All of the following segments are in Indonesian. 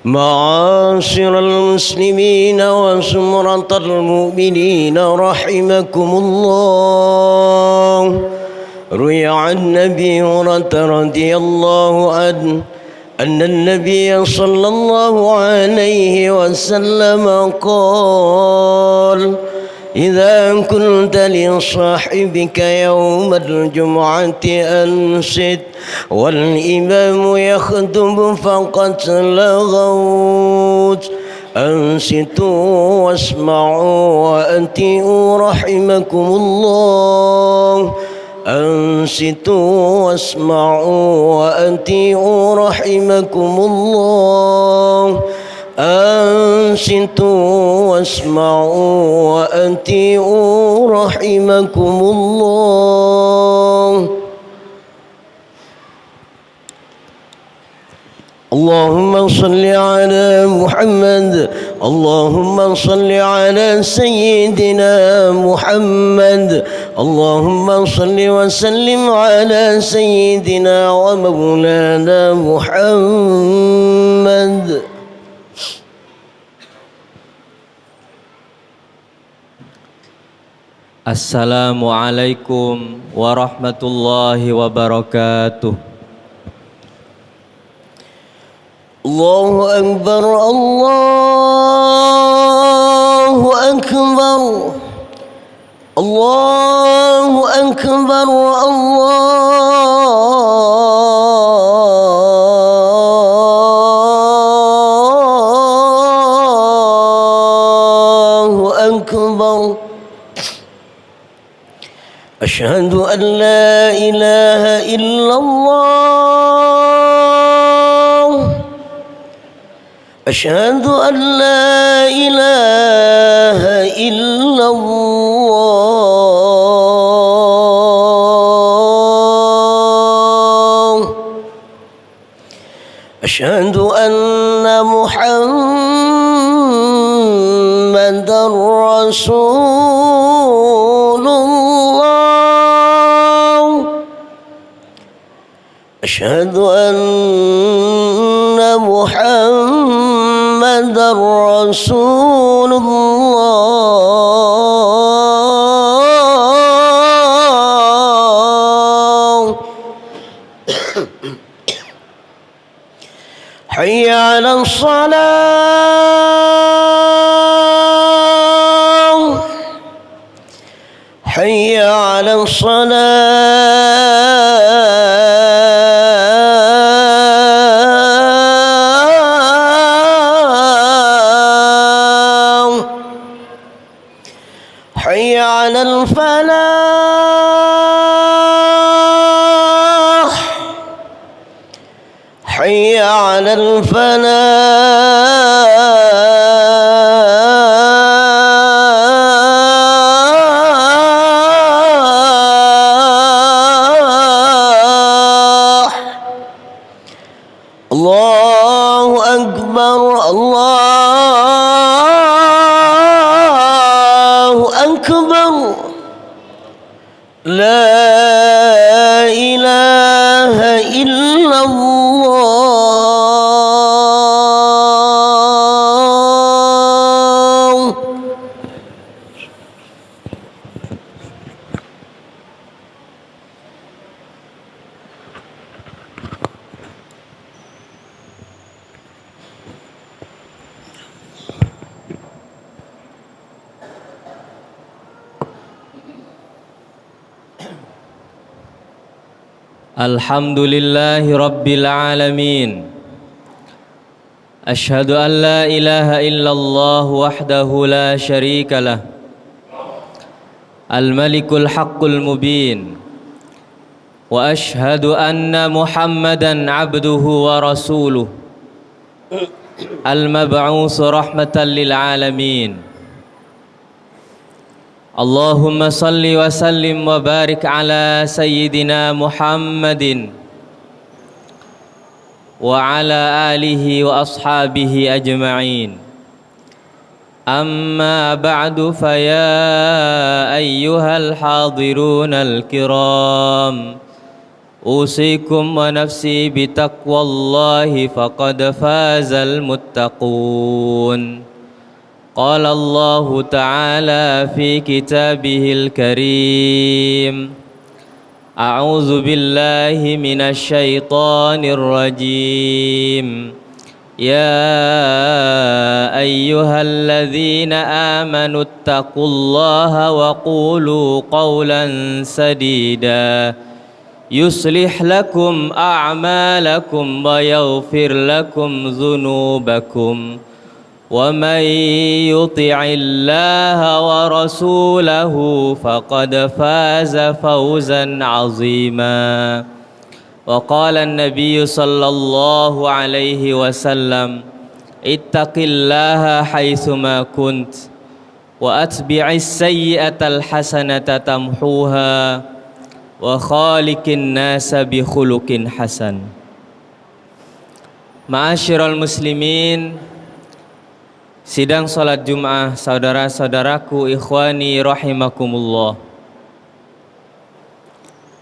معاشر المسلمين وزمرة المؤمنين رحمكم الله. روي عن أبي هريرة رضي الله عنه أن النبي صلى الله عليه وسلم قال: إذا كنت لصاحبك يوم الجمعة أنصت والإمام يخطب فقد لغوت. أنصتوا واسمعوا وأطيعوا رحمكم الله. أنصتوا واسمعوا وأطيعوا رحمكم الله. أنصتوا واسمعوا وأطيعوا رحمكم الله. اللهم صل على محمد. اللهم صل على سيدنا محمد. اللهم صل وسلم على سيدنا ومولانا محمد. Assalamualaikum warahmatullahi wabarakatuh. Allahu Akbar, Allahu Akbar, Allahu Akbar, Allahu Akbar. أشهد أن لا إله إلا الله. أشهد أن لا إله إلا الله. أشهد أن محمدًا رسول الله. أشهد أن محمدًا رسول الله. حي على الصلاة. حي على الصلاة. حي على الفلاح. حي على الفلاح. الله أكبر، الله أكبر. لا إله إلا الله. Alhamdulillahi Rabbil Alamin. Ashhadu an la ilaha illallah wahdahu la sharika lah. Al-Malikul Haqqul Mubin. Wa ashhadu anna Muhammadan abduhu wa rasuluh. Al-Mab'usu rahmatan lil alamin. Allahumma salli wa sallim wa barik ala sayyidina Muhammadin wa ala alihi wa ashabihi ajma'in. Amma ba'du, faya ayyuhal hadirun al-kiram, أوصيكم ونفسي بتقوى الله فقد فاز المتقون. قال الله تعالى في كتابه الكريم: أعوذ بالله من الشيطان الرجيم. يا أيها الذين آمنوا اتقوا الله وقولوا قولا سديدا يصلح لكم أعمالكم ويغفر لكم ذنوبكم ومن يطع الله ورسوله فقد فاز فوزا عظيما. وقال النبي صلى الله عليه وسلم: اتق الله حيثما كنت وأتبع السيئة الحسنة تمحوها وخالق الناس بخلق حسن. Ma'asyiral muslimin, sidang salat Jum'ah saudara-saudaraku ikhwani rahimakumullah.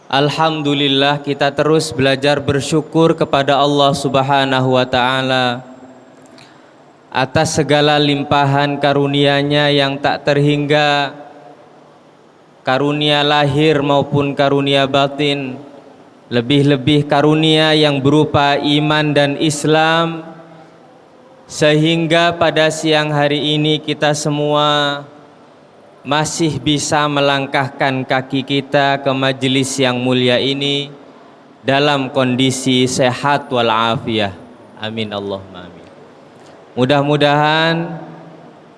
Alhamdulillah, kita terus belajar bersyukur kepada Allah Subhanahu wa ta'ala atas segala limpahan karunia-Nya yang tak terhingga, karunia lahir maupun karunia batin, lebih-lebih karunia yang berupa iman dan Islam, sehingga pada siang hari ini kita semua masih bisa melangkahkan kaki kita ke majelis yang mulia ini dalam kondisi sehat walafiat. Amin Allahumma amin. Mudah-mudahan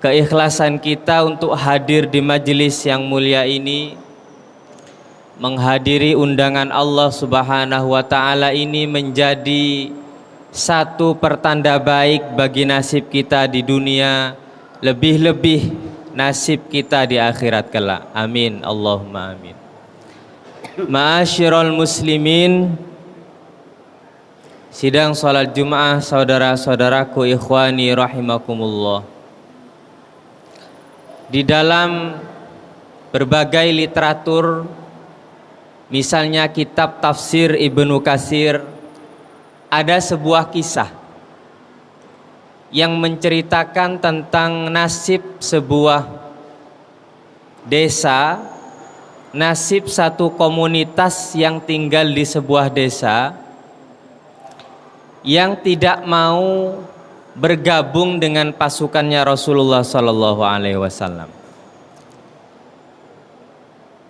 keikhlasan kita untuk hadir di majelis yang mulia ini, menghadiri undangan Allah Subhanahu wa ta'ala ini, menjadi satu pertanda baik bagi nasib kita di dunia, lebih-lebih nasib kita di akhirat kelak. Amin Allahumma amin. Ma'asyiral muslimin, sidang salat Jum'ah saudara-saudaraku ikhwani rahimakumullah. Di dalam berbagai literatur, misalnya kitab tafsir Ibnu Katsir, ada sebuah kisah yang menceritakan tentang nasib sebuah desa, nasib satu komunitas yang tinggal di sebuah desa yang tidak mau bergabung dengan pasukannya Rasulullah Sallallahu Alaihi Wasallam.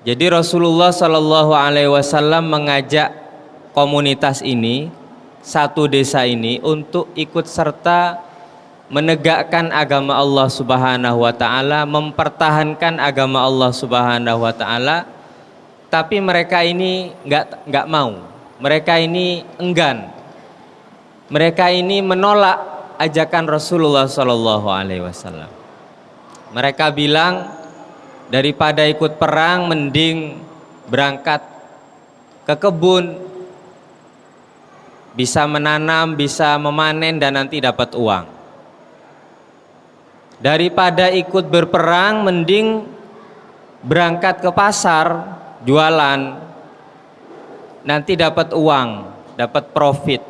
Jadi Rasulullah Sallallahu Alaihi Wasallam mengajak komunitas ini, satu desa ini, untuk ikut serta menegakkan agama Allah Subhanahu wa ta'ala, mempertahankan agama Allah Subhanahu wa ta'ala. Tapi mereka ini enggak mau. Mereka ini enggan. Mereka ini menolak ajakan Rasulullah sallallahu alaihi wasallam. Mereka bilang, daripada ikut perang mending berangkat ke kebun, bisa menanam, bisa memanen dan nanti dapat uang. Daripada ikut berperang mending berangkat ke pasar jualan, nanti dapat uang, dapat profit.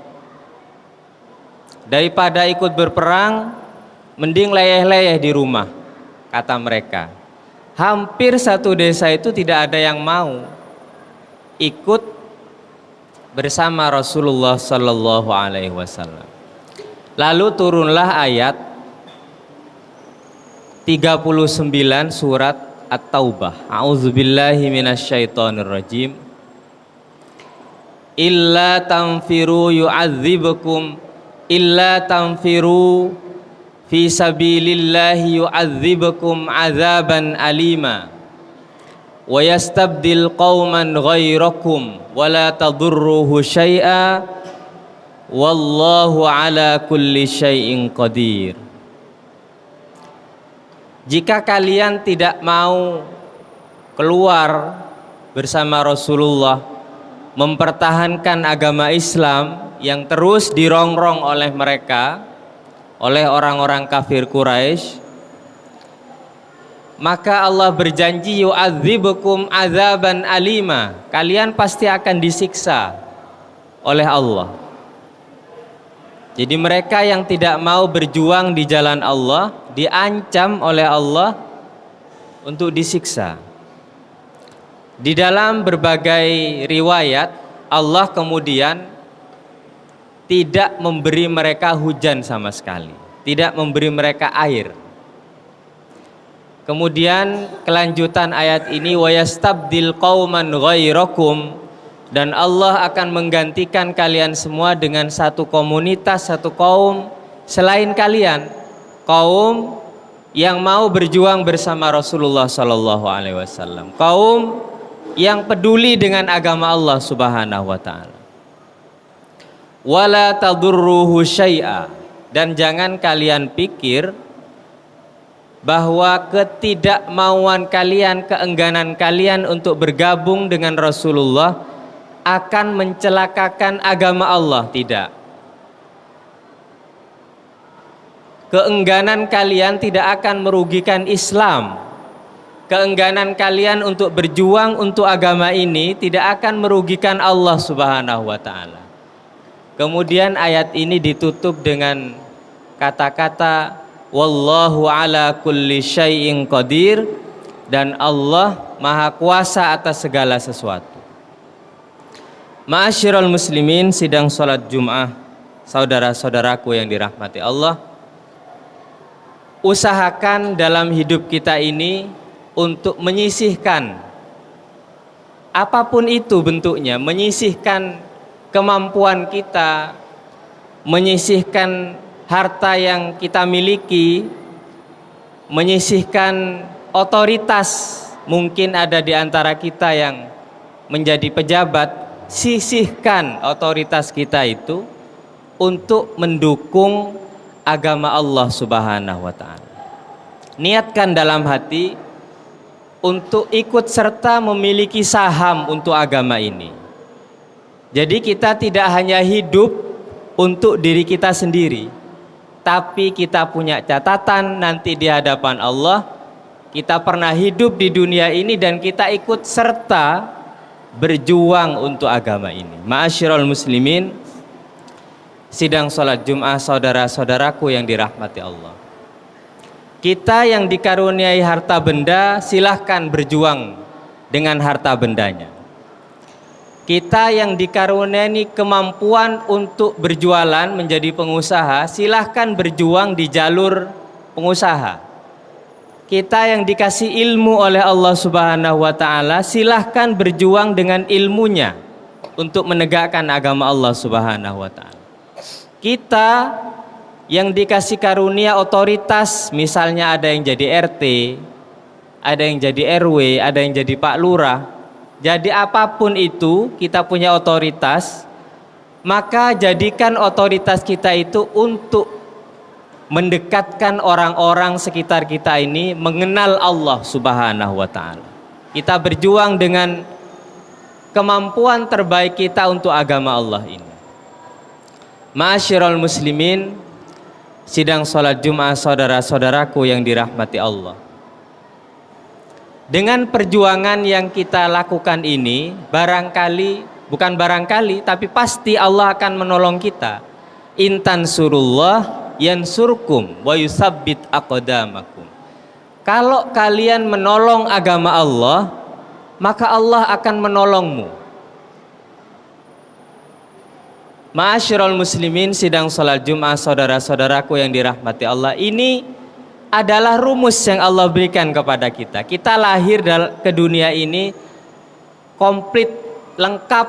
Daripada ikut berperang mending leyeh-leyeh di rumah, kata mereka. Hampir satu desa itu tidak ada yang mau ikut bersama Rasulullah sallallahu alaihi wasallam. Lalu turunlah ayat 39 surat At-Taubah. A'udzubillahi minasyaitonirrajim. Illa tanfiru yu'adzibukum illa tanfiru fi sabilillahi yu'adzibukum azaban alima wa yastabdil qauman ghairakum wa la tadurruhu syai'a wallahu ala kulli syai'in qadir. Jika kalian tidak mau keluar bersama Rasulullah mempertahankan agama Islam yang terus dirongrong oleh mereka, oleh orang-orang kafir Quraisy, maka Allah berjanji yu'adzibukum azaban alima, kalian pasti akan disiksa oleh Allah. Jadi mereka yang tidak mau berjuang di jalan Allah diancam oleh Allah untuk disiksa. Di dalam berbagai riwayat Allah kemudian tidak memberi mereka hujan sama sekali, tidak memberi mereka air. Kemudian kelanjutan ayat ini, wa yastabdil qauman ghairakum, dan Allah akan menggantikan kalian semua dengan satu komunitas, satu kaum selain kalian, kaum yang mau berjuang bersama Rasulullah sallallahu alaihi wasallam, kaum yang peduli dengan agama Allah Subhanahu wa taala. Wala tadurruhu syai'a, dan jangan kalian pikir bahwa ketidakmauan kalian, keengganan kalian untuk bergabung dengan Rasulullah akan mencelakakan agama Allah. Tidak. Keengganan kalian tidak akan merugikan Islam. Keengganan kalian untuk berjuang untuk agama ini tidak akan merugikan Allah Subhanahu wa taala. Kemudian ayat ini ditutup dengan kata-kata wallahu ala kulli syai'in qadir, dan Allah Maha Kuasa atas segala sesuatu. Ma'asyiral muslimin, sidang salat Jum'ah, saudara-saudaraku yang dirahmati Allah, usahakan dalam hidup kita ini untuk menyisihkan apapun itu bentuknya, menyisihkan kemampuan kita, menyisihkan harta yang kita miliki, menyisihkan otoritas. Mungkin ada di antara kita yang menjadi pejabat, sisihkan otoritas kita itu untuk mendukung agama Allah Subhanahu wa taala. Niatkan dalam hati untuk ikut serta memiliki saham untuk agama ini. Jadi kita tidak hanya hidup untuk diri kita sendiri, tapi kita punya catatan nanti di hadapan Allah, kita pernah hidup di dunia ini dan kita ikut serta berjuang untuk agama ini. Ma'asyiral muslimin, sidang salat Jum'ah, saudara-saudaraku yang dirahmati Allah. Kita yang dikaruniai harta benda, silahkan berjuang dengan harta bendanya. Kita yang dikaruniai kemampuan untuk berjualan menjadi pengusaha, silahkan berjuang di jalur pengusaha. Kita yang dikasih ilmu oleh Allah Subhanahu wa taala, silahkan berjuang dengan ilmunya untuk menegakkan agama Allah Subhanahu wa taala. Kita yang dikasih karunia otoritas, misalnya ada yang jadi RT, ada yang jadi RW, ada yang jadi Pak Lurah. Jadi apapun itu, kita punya otoritas, maka jadikan otoritas kita itu untuk mendekatkan orang-orang sekitar kita ini mengenal Allah Subhanahu wa taala. Kita berjuang dengan kemampuan terbaik kita untuk agama Allah ini. Ma'asyiral muslimin, sidang salat Jum'ah, saudara-saudaraku yang dirahmati Allah. Dengan perjuangan yang kita lakukan ini, bukan barangkali, tapi pasti Allah akan menolong kita. Intan surullah yansurkum wa yusabbit aqdamakum. Kalau kalian menolong agama Allah, maka Allah akan menolongmu. Ma'asyiral muslimin, sidang salat Jum'ah, saudara-saudaraku yang dirahmati Allah, ini adalah rumus yang Allah berikan kepada kita. Kita lahir ke dunia ini komplit, lengkap.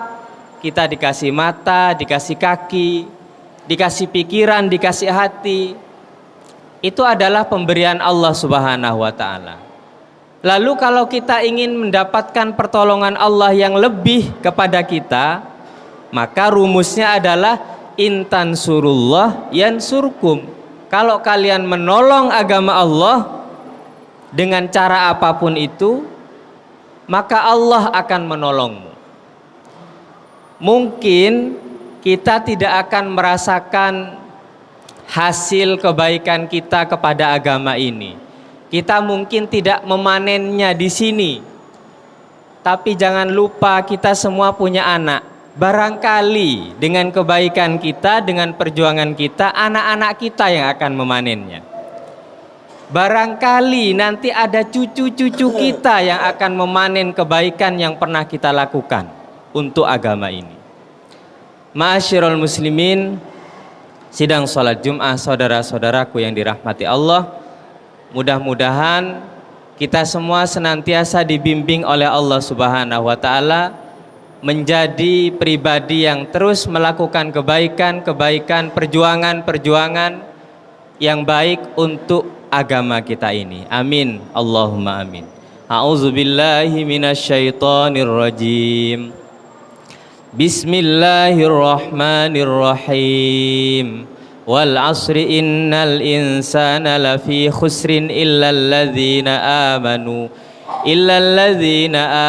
Kita dikasih mata, dikasih kaki, dikasih pikiran, dikasih hati. Itu adalah pemberian Allah Subhanahu wa taala. Lalu kalau kita ingin mendapatkan pertolongan Allah yang lebih kepada kita, maka rumusnya adalah intan surullah yansurkum. Kalau kalian menolong agama Allah dengan cara apapun itu, maka Allah akan menolongmu. Mungkin kita tidak akan merasakan hasil kebaikan kita kepada agama ini. Kita mungkin tidak memanennya di sini. Tapi jangan lupa kita semua punya anak. barangkali dengan kebaikan kita, dengan perjuangan kita, anak-anak kita yang akan memanennya. Barangkali nanti ada cucu-cucu kita yang akan memanen kebaikan yang pernah kita lakukan untuk agama ini. Ma'asyiral muslimin, sidang salat Jumat, saudara-saudaraku yang dirahmati Allah, mudah-mudahan kita semua senantiasa dibimbing oleh Allah Subhanahu wa taala menjadi pribadi yang terus melakukan kebaikan, perjuangan yang baik untuk agama kita ini. Amin. Allahumma amin. A'udzubillahi minasyaitonir rajim. Bismillahirrahmanirrahim. Wal 'asri innal insana lafi khusrin illal ladzina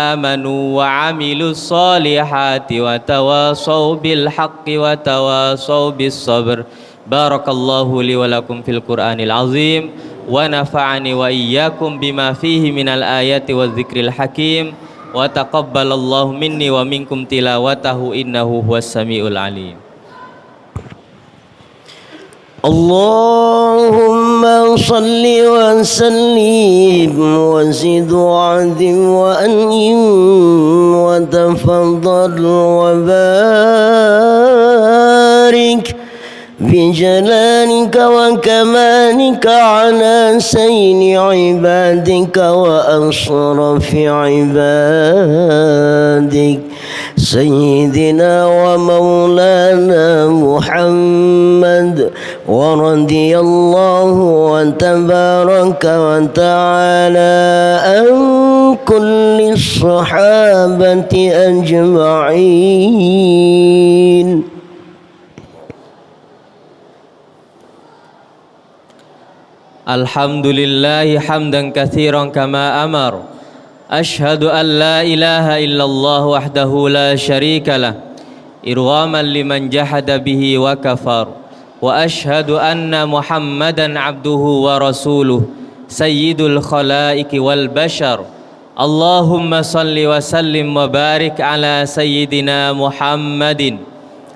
amanu wa 'amilus solihati wa tawasaw bil haqqi wa tawasaw bis sabr. Barakallahu li wa lakum fil Qur'anil azim wa nafa'ani wa iyyakum bima fihi minal ayati wadh-dhikril hakim wa taqabbalallahu minni wa minkum tilawatahu innahu huwas samiul alim. Allahumma salli wa sallim wa zid wa azim wa an'im wa tafaddal wa barik بجلالك وكمالك على سيد عبادك وأشرف عبادك سيدنا ومولانا محمد ورضي الله وتبارك وتعالى عن كل الصحابة أجمعين. Alhamdulillahi hamdan katsiran kama amar. Ashhadu an la ilaha illallah wahdahu la syarikalah irghaman liman jahada bihi wa kafar. Wa ashhadu anna Muhammadan abduhu wa rasuluh sayyidul khalaiqi wal bashar. Allahumma salli wa sallim wa barik ala sayyidina Muhammadin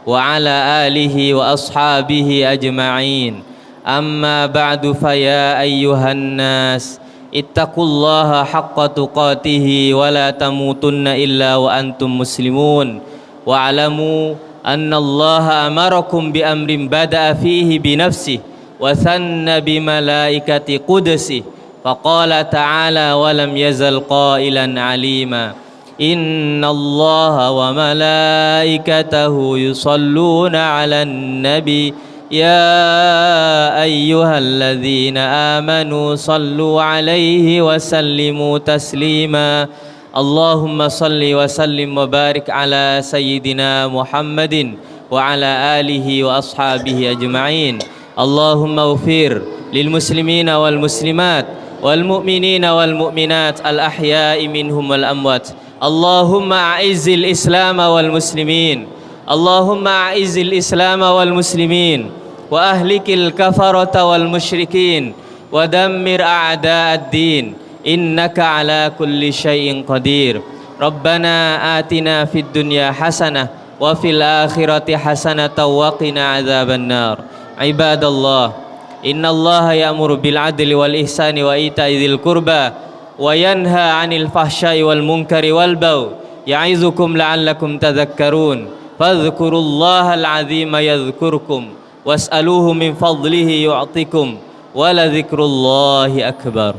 wa ala alihi wa ashabihi ajma'in. Amma ba'du faya ayyuhan nas ittaqullaha haqqa tuqatihi wa la tamutunna illa wa antum muslimun wa alamu anna Allaha amarakum bi amrin bada'a fihi bi nafsihi wa thanna bi malaikati qudsihi faqala ta'ala wa lam yazal qailan alima inna Allaha wa malaikatahu yusalluna 'alan nabi ya ayyuhalladzina amanu sallu alaihi wa sallimu taslima. Allahumma salli wa sallim wa barik ala sayyidina Muhammadin wa ala alihi wa ashabihi ajma'in. Allahumma ufir lil muslimina wal muslimat wal mu'minina wal mu'minat al ahya'i minhum wal amwat. Allahumma a'izzil islam wal muslimin. Allahumma a'izzil islam wal muslimin wa ahlikil kafarata wal musyrikin wa dammir a'da'ad din innaka ala kulli syai'in qadir. Rabbana atina fid dunya hasanah wa fil akhirati hasanah wa qina adzaban nar. Ibadallah, innallaha ya'muru bil adli wal ihsani wa ita'i dzil qurba wa yanha 'anil fahsya'i wal munkari wal baghi ya'izukum la'allakum tadhakkarun. Fadhkurullahal 'azima yadhkurkum was'aluhu min fadlihi yu'tikum wa la dzikrullahi akbar.